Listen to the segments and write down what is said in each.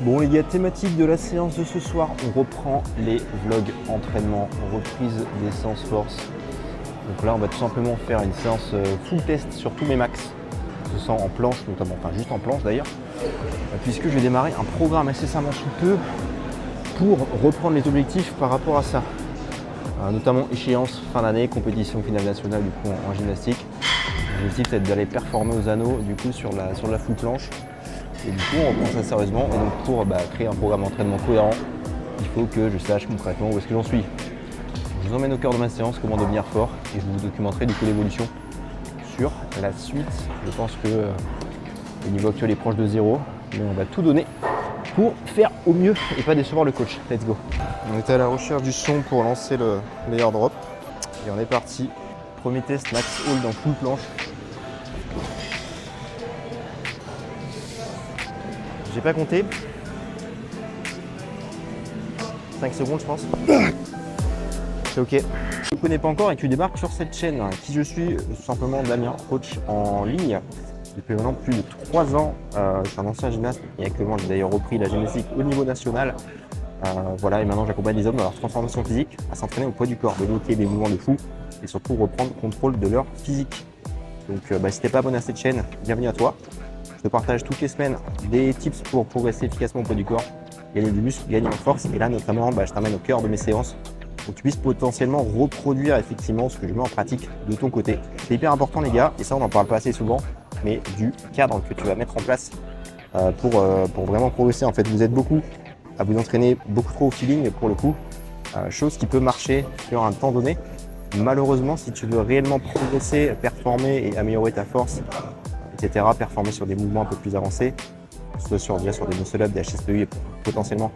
Bon les gars, thématique de la séance de ce soir, on reprend les vlogs entraînement, reprise des séances force. Donc là on va tout simplement faire une séance full test sur tous mes max, que ce soit en planche notamment, enfin juste en planche d'ailleurs, puisque je vais démarrer un programme incessamment sous peu pour reprendre les objectifs par rapport à ça. Notamment échéance fin d'année, compétition finale nationale du coup en gymnastique. L'objectif c'est d'aller performer aux anneaux du coup sur la full planche. Et du coup on reprend ça sérieusement et donc pour créer un programme d'entraînement cohérent, il faut que je sache concrètement où est-ce que j'en suis. Je vous emmène au cœur de ma séance, comment devenir fort, et je vous documenterai du coup l'évolution sur la suite. Je pense que le niveau actuel est proche de 0, mais on va tout donner pour faire au mieux et pas décevoir le coach. Let's go. On était à la recherche du son pour lancer le airdrop et on est parti. Premier test max hold en full planche. J'ai pas compté. 5 secondes je pense. C'est ok. Si tu ne connais pas encore et que tu débarques sur cette chaîne, qui je suis, tout simplement Damien, coach en ligne depuis maintenant plus de 3 ans. Je suis un ancien gymnaste et actuellement j'ai d'ailleurs repris la gymnastique au niveau national. Voilà, et maintenant j'accompagne les hommes dans leur transformation physique, à s'entraîner au poids du corps, développer des mouvements de fou et surtout reprendre contrôle de leur physique. Donc si t'es pas abonné à cette chaîne, bienvenue à toi. Je te partage toutes les semaines des tips pour progresser efficacement au poids du corps, gagner du muscle, gagner en force. Et là notamment, je t'amène au cœur de mes séances pour que tu puisses potentiellement reproduire effectivement ce que je mets en pratique de ton côté. C'est hyper important les gars, et ça on n'en parle pas assez souvent, mais du cadre que tu vas mettre en place pour vraiment progresser. En fait, vous êtes beaucoup à vous entraîner beaucoup trop au feeling pour le coup, chose qui peut marcher sur un temps donné. Malheureusement, si tu veux réellement progresser, performer et améliorer ta force, etc., performer sur des mouvements un peu plus avancés, soit déjà sur des muscle-up, des HSPI et potentiellement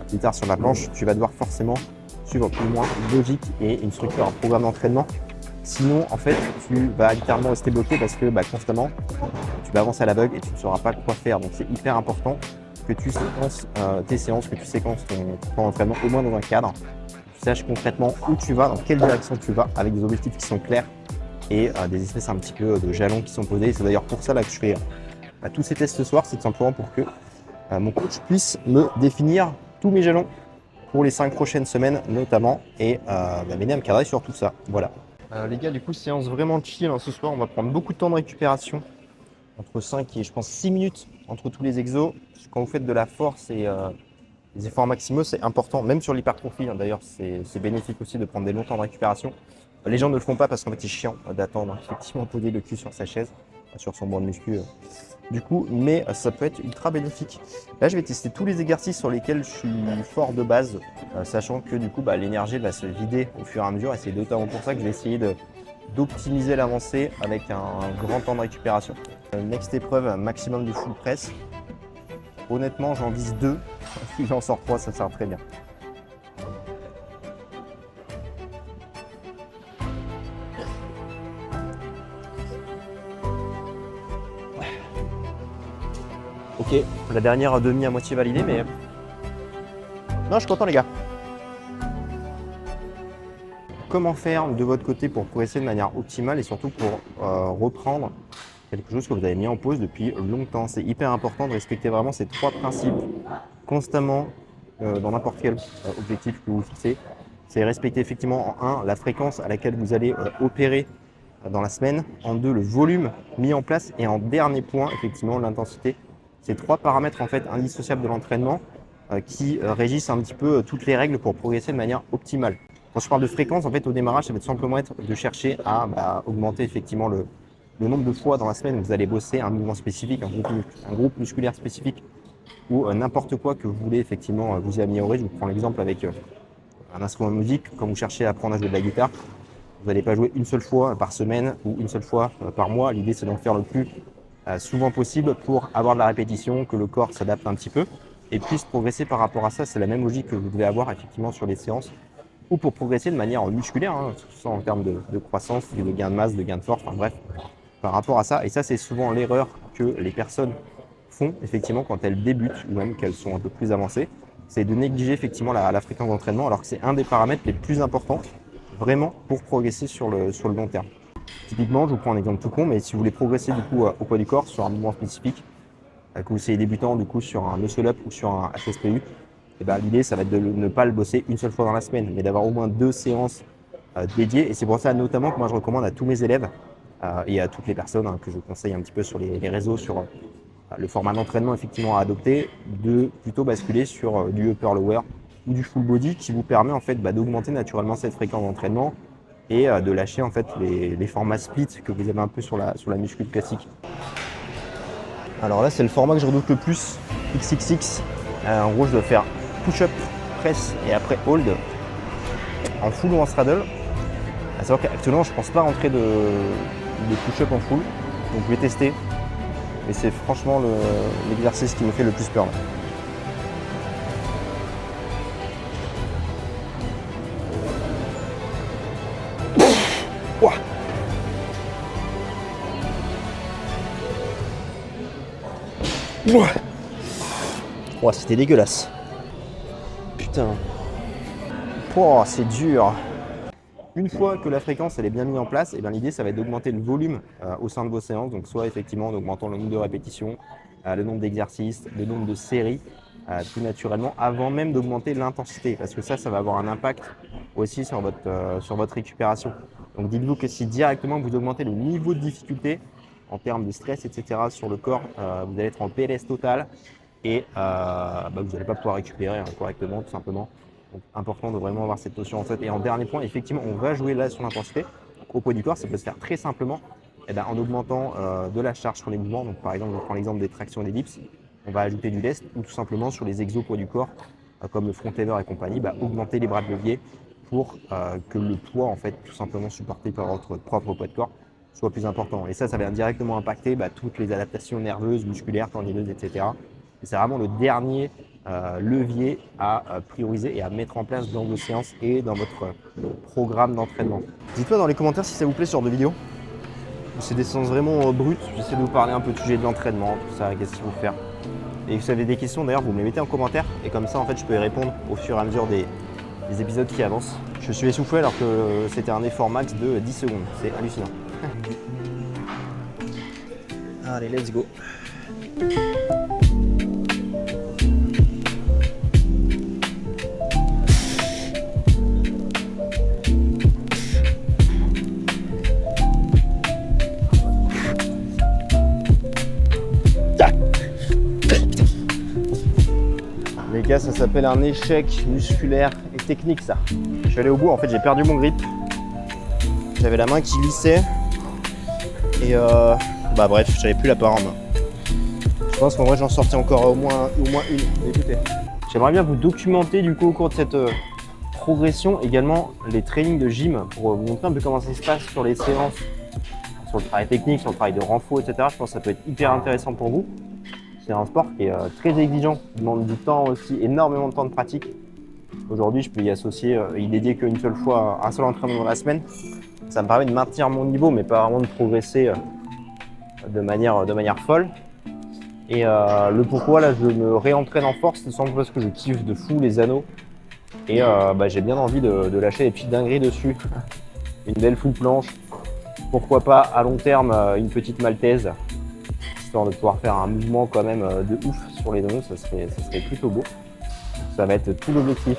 plus tard sur la planche, tu vas devoir forcément suivre plus ou moins une logique et une structure, un programme d'entraînement. Sinon, en fait, tu vas littéralement rester bloqué parce que constamment, tu vas avancer à l'aveugle et tu ne sauras pas quoi faire. Donc, c'est hyper important que tu séquences tes séances, que tu séquences ton plan d'entraînement au moins dans un cadre. Tu saches concrètement où tu vas, dans quelle direction tu vas, avec des objectifs qui sont clairs et des espèces un petit peu de jalons qui sont posés. C'est d'ailleurs pour ça là que je fais tous ces tests ce soir, c'est tout simplement pour que mon coach puisse me définir tous mes jalons pour les 5 prochaines semaines notamment et m'aider à me cadrer sur tout ça. Voilà. Les gars, du coup, séance vraiment chill ce soir. On va prendre beaucoup de temps de récupération, entre 5 et je pense 6 minutes entre tous les exos. Quand vous faites de la force et les efforts maximaux, c'est important, même sur l'hypertrophie. D'ailleurs, c'est bénéfique aussi de prendre des longs temps de récupération. Les gens ne le font pas parce qu'en fait, c'est chiant d'attendre effectivement poser le cul sur sa chaise, sur son banc de muscu. Du coup, mais ça peut être ultra bénéfique. Là, je vais tester tous les exercices sur lesquels je suis fort de base, sachant que du coup, l'énergie va se vider au fur et à mesure. Et c'est notamment pour ça que je vais essayer d'optimiser l'avancée avec un grand temps de récupération. Next épreuve, maximum de full press. Honnêtement, j'en vise 2. Si j'en sors 3, ça sert très bien. Ok, la dernière demi à moitié validée, mais non, je suis content les gars. Comment faire de votre côté pour progresser de manière optimale et surtout pour reprendre quelque chose que vous avez mis en pause depuis longtemps? C'est hyper important de respecter vraiment ces 3 principes constamment dans n'importe quel objectif que vous fixez. C'est respecter effectivement en 1 la fréquence à laquelle vous allez opérer dans la semaine, en 2 le volume mis en place et en dernier point effectivement l'intensité. Ces 3 paramètres en fait indissociables de l'entraînement qui régissent un petit peu toutes les règles pour progresser de manière optimale. Quand je parle de fréquence, en fait au démarrage, ça va simplement être de chercher à augmenter effectivement le nombre de fois dans la semaine où vous allez bosser un mouvement spécifique, un groupe musculaire spécifique ou n'importe quoi que vous voulez effectivement vous y améliorer. Je vous prends l'exemple avec un instrument de musique. Quand vous cherchez à apprendre à jouer de la guitare, vous n'allez pas jouer une seule fois par semaine ou une seule fois par mois. L'idée c'est d'en faire le plus souvent possible pour avoir de la répétition, que le corps s'adapte un petit peu et puisse progresser par rapport à ça. C'est la même logique que vous devez avoir effectivement sur les séances ou pour progresser de manière musculaire, que ce soit en termes de croissance, de gain de masse, de gain de force, enfin bref, par rapport à ça. Et ça, c'est souvent l'erreur que les personnes font effectivement quand elles débutent ou même qu'elles sont un peu plus avancées, c'est de négliger effectivement la fréquence d'entraînement alors que c'est un des paramètres les plus importants vraiment pour progresser sur le long terme. Typiquement, je vous prends un exemple tout con, mais si vous voulez progresser du coup au poids du corps sur un mouvement spécifique, que vous soyez débutant du coup sur un muscle up ou sur un HSPU, et ben, l'idée ça va être de ne pas le bosser une seule fois dans la semaine, mais d'avoir au moins 2 séances dédiées. Et c'est pour ça notamment que moi je recommande à tous mes élèves et à toutes les personnes que je conseille un petit peu sur les réseaux sur le format d'entraînement effectivement à adopter, de plutôt basculer sur du upper lower ou du full body qui vous permet en fait d'augmenter naturellement cette fréquence d'entraînement et de lâcher en fait les formats split que vous avez un peu sur la muscu classique. Alors là c'est le format que je redoute le plus, XXX. En gros je dois faire push-up, press et après hold en full ou en straddle. À savoir qu'actuellement je ne pense pas rentrer de push-up en full, donc je vais tester. Mais c'est franchement l'exercice qui me fait le plus peur là. Oh, c'était dégueulasse. Putain. Oh, c'est dur. Une fois que la fréquence elle est bien mise en place, et bien l'idée ça va être d'augmenter le volume au sein de vos séances. Donc soit effectivement en augmentant le nombre de répétitions, le nombre d'exercices, le nombre de séries, tout naturellement, avant même d'augmenter l'intensité. Parce que ça va avoir un impact aussi sur votre récupération. Donc dites-vous que si directement vous augmentez le niveau de difficulté en termes de stress, etc. sur le corps, vous allez être en PLS total et vous n'allez pas pouvoir récupérer correctement tout simplement. Donc important de vraiment avoir cette notion en tête. Et en dernier point, effectivement, on va jouer là sur l'intensité. Au poids du corps, ça peut se faire très simplement en augmentant de la charge sur les mouvements. Donc par exemple, je prends l'exemple des tractions et des dips, on va ajouter du lest ou tout simplement sur les exos poids du corps, comme le front lever et compagnie, augmenter les bras de levier pour que le poids en fait tout simplement supporté par votre propre poids de corps soit plus important. Et ça va directement impacter toutes les adaptations nerveuses, musculaires, tendineuses, etc. Et c'est vraiment le dernier levier à prioriser et à mettre en place dans vos séances et dans votre programme d'entraînement. Dites-moi dans les commentaires si ça vous plaît ce genre de vidéo. C'est des séances vraiment brutes. J'essaie de vous parler un peu du sujet de l'entraînement, tout ça, qu'est-ce qu'il faut faire. Et si vous avez des questions d'ailleurs, vous me les mettez en commentaire et comme ça en fait je peux y répondre au fur et à mesure des épisodes qui avancent. Je suis essoufflé alors que c'était un effort max de 10 secondes. C'est hallucinant. Allez, let's go. Les gars, ça s'appelle un échec musculaire et technique ça. Je suis allé au bout, en fait j'ai perdu mon grip. J'avais la main qui glissait et bref, j'avais plus la barre en main. Je pense qu'en vrai j'en sortais encore au moins une. Écoutez. J'aimerais bien vous documenter du coup au cours de cette progression également les trainings de gym pour vous montrer un peu comment ça se passe sur les séances, sur le travail technique, sur le travail de renfort, etc. Je pense que ça peut être hyper intéressant pour vous. C'est un sport qui est très exigeant, qui demande du temps aussi, énormément de temps de pratique. Aujourd'hui, je peux y associer, y dédier qu'une seule fois, un seul entraînement dans la semaine. Ça me permet de maintenir mon niveau, mais pas vraiment de progresser de manière folle. Et le pourquoi, là, je me réentraîne en force, c'est simplement parce que je kiffe de fou les anneaux. Et j'ai bien envie de lâcher des petites dingueries dessus. Une belle full planche. Pourquoi pas, à long terme, une petite maltaise. Histoire de pouvoir faire un mouvement quand même de ouf sur les anneaux, ça serait plutôt beau. Ça va être tout l'objectif.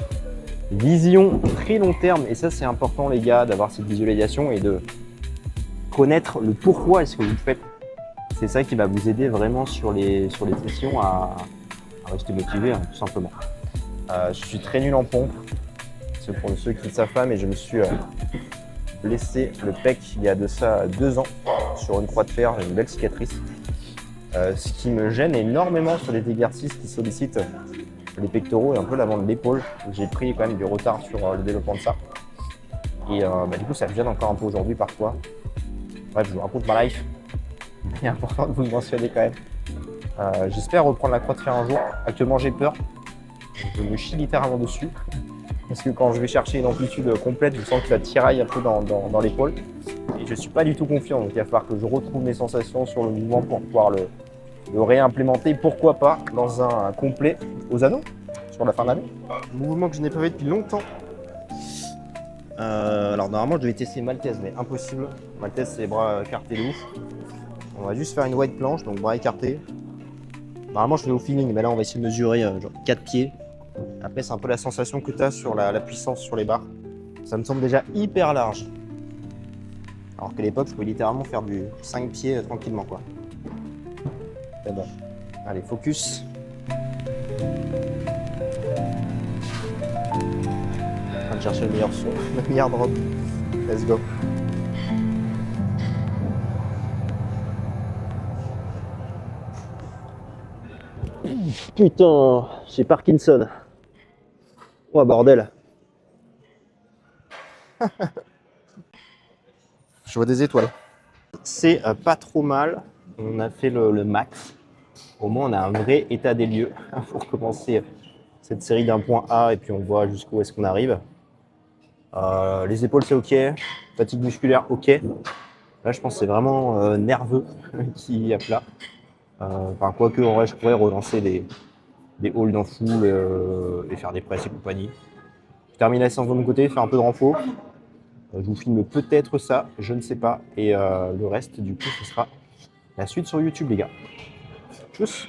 Vision très long terme, et ça c'est important les gars, d'avoir cette visualisation et de connaître le pourquoi est-ce que vous le faites. C'est ça qui va vous aider vraiment sur les sessions à rester motivé, tout simplement. Je suis très nul en pompe, c'est pour ceux qui ne savent pas, mais je me suis blessé le pec il y a de ça 2 ans sur une croix de fer, j'ai une belle cicatrice. Ce qui me gêne énormément sur les exercices qui sollicitent les pectoraux et un peu l'avant de l'épaule. J'ai pris quand même du retard sur le développement de ça. Et du coup, ça me gêne encore un peu aujourd'hui parfois. Bref, je vous raconte ma life. Il est important de vous le mentionner quand même. J'espère reprendre la croix de fer un jour. Actuellement, j'ai peur. Je me chie littéralement dessus. Parce que quand je vais chercher une amplitude complète, je sens que la tiraille un peu dans l'épaule. Et je ne suis pas du tout confiant. Donc il va falloir que je retrouve mes sensations sur le mouvement pour pouvoir le réimplémenter. Pourquoi pas dans un complet aux anneaux sur la fin de l'année. Mouvement que je n'ai pas fait depuis longtemps. Alors normalement je devais tester maltaise, mais impossible. Maltaise c'est les bras écartés de ouf. On va juste faire une wide planche, donc bras écartés. Normalement, je fais au feeling, mais là, on va essayer de mesurer genre 4 pieds. Après, c'est un peu la sensation que tu as sur la puissance sur les barres. Ça me semble déjà hyper large. Alors qu'à l'époque, je pouvais littéralement faire du 5 pieds tranquillement, quoi. Très bon. Allez, focus. En train de chercher le meilleur son, le meilleur drop. Let's go. Putain, j'ai Parkinson. Oh bordel. Je vois des étoiles. C'est pas trop mal. On a fait le max. Au moins, on a un vrai état des lieux pour commencer cette série d'un point A et puis on voit jusqu'où est-ce qu'on arrive. Les épaules, c'est ok. Fatigue musculaire, ok. Là, je pense que c'est vraiment nerveux qui est à plat. Enfin, quoique, en vrai, je pourrais relancer des hauls d'un full et faire des presses et compagnie. Je termine la séance de mon côté, faire un peu de renfo. Je vous filme peut-être ça, je ne sais pas. Et le reste, du coup, ce sera la suite sur YouTube, les gars. Tchuss!